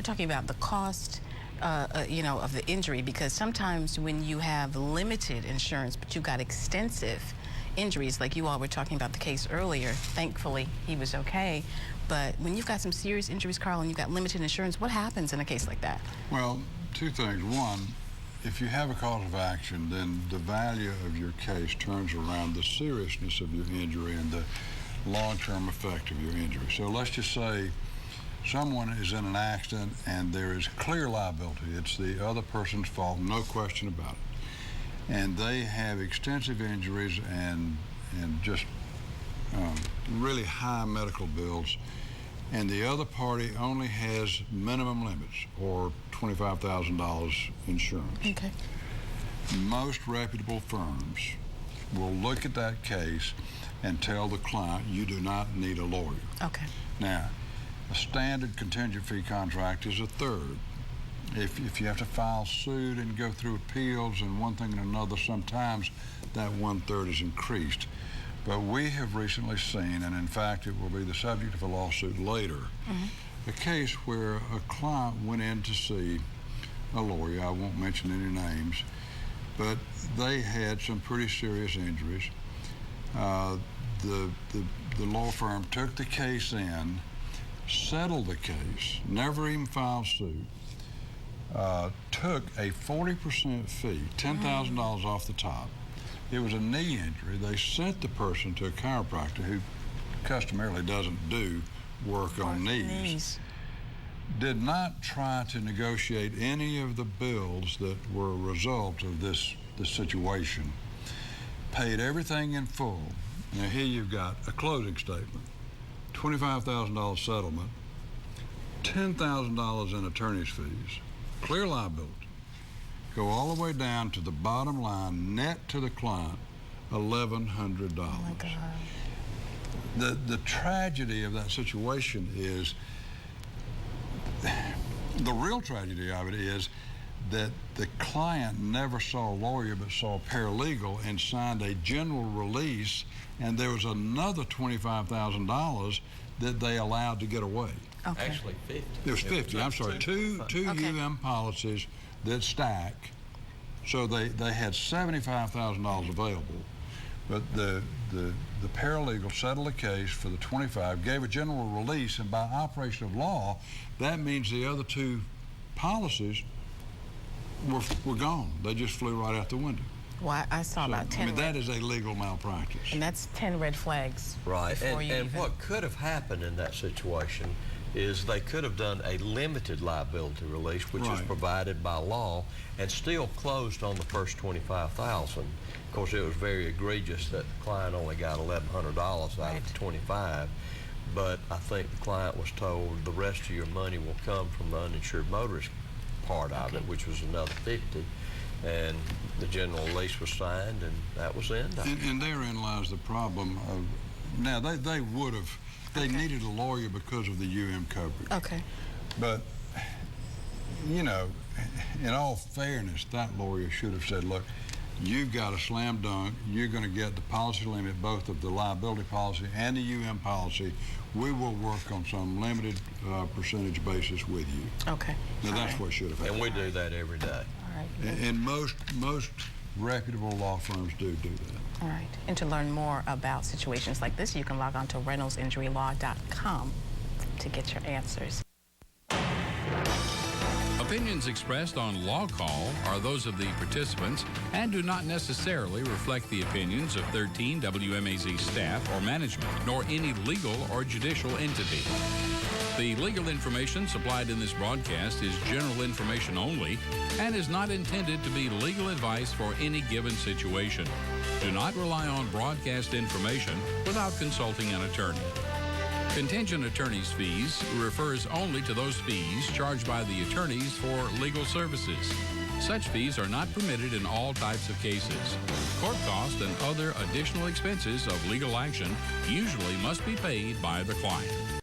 We're talking about the cost, of the injury, because sometimes when you have limited insurance, but you've got extensive injuries, like you all were talking about the case earlier, thankfully he was okay, but when you've got some serious injuries, Carl, and you've got limited insurance, what happens in a case like that? Well, two things. One, if you have a cause of action, then the value of your case turns around the seriousness of your injury and the long-term effect of your injury. So let's just say someone is in an accident and there is clear liability. It's the other person's fault, no question about it. And they have extensive injuries and just really high medical bills, and the other party only has minimum limits or $25,000 insurance. Okay. Most reputable firms will look at that case and tell the client, you do not need a lawyer. Okay. Now, a standard contingent fee contract is a third. If you have to file suit and go through appeals and one thing and another, sometimes that 1/3 is increased. But we have recently seen, and in fact it will be the subject of a lawsuit later, a case where a client went in to see a lawyer. I won't mention any names, but they had some pretty serious injuries. The law firm took the case in, settled the case, never even filed suit, took a 40% fee, $10,000 off the top. It was a knee injury. They sent the person to a chiropractor who customarily doesn't do work on knees. Did not try to negotiate any of the bills that were a result of this situation. Paid everything in full. Now here you've got a closing statement, $25,000 settlement, $10,000 in attorney's fees, clear liability. Go all the way down to the bottom line, net to the client, $1,100. Oh my God. The tragedy of that situation is, the real tragedy of it is that the client never saw a lawyer but saw a paralegal and signed a general release, and there was another $25,000 that they allowed to get away. Okay. Actually 50. It was 50, I'm sorry, two UM policies that stack. So they had $75,000 available, but the paralegal settled the case for the 25, gave a general release, and by operation of law, that means the other two policies were gone. They just flew right out the window. Well, I saw about 10. I mean, that is a legal malpractice. And that's 10 red flags. Right, and what could have happened in that situation is they could have done a limited liability release, which is provided by law, and still closed on the first $25,000. Of course, it was very egregious that the client only got $1,100 out of the 25, but I think the client was told the rest of your money will come from the uninsured motorist part of it, which was another 50, and the general release was signed, and that was the end of it. And therein lies the problem of, now they would have, they needed a lawyer because of the UM coverage. Okay. But, you know, in all fairness, that lawyer should have said, look, you've got a slam dunk. You're going to get the policy limit, both of the liability policy and the UM policy. We will work on some limited percentage basis with you. Okay. Now, that's what should have happened. And we do that every day. All right. And most reputable law firms do that. All right. And to learn more about situations like this, you can log on to reynoldsinjurylaw.com to get your answers. Opinions expressed on Law Call are those of the participants and do not necessarily reflect the opinions of 13 WMAZ staff or management, nor any legal or judicial entity. The legal information supplied in this broadcast is general information only and is not intended to be legal advice for any given situation. Do not rely on broadcast information without consulting an attorney. Contingent attorney's fees refers only to those fees charged by the attorneys for legal services. Such fees are not permitted in all types of cases. Court costs and other additional expenses of legal action usually must be paid by the client.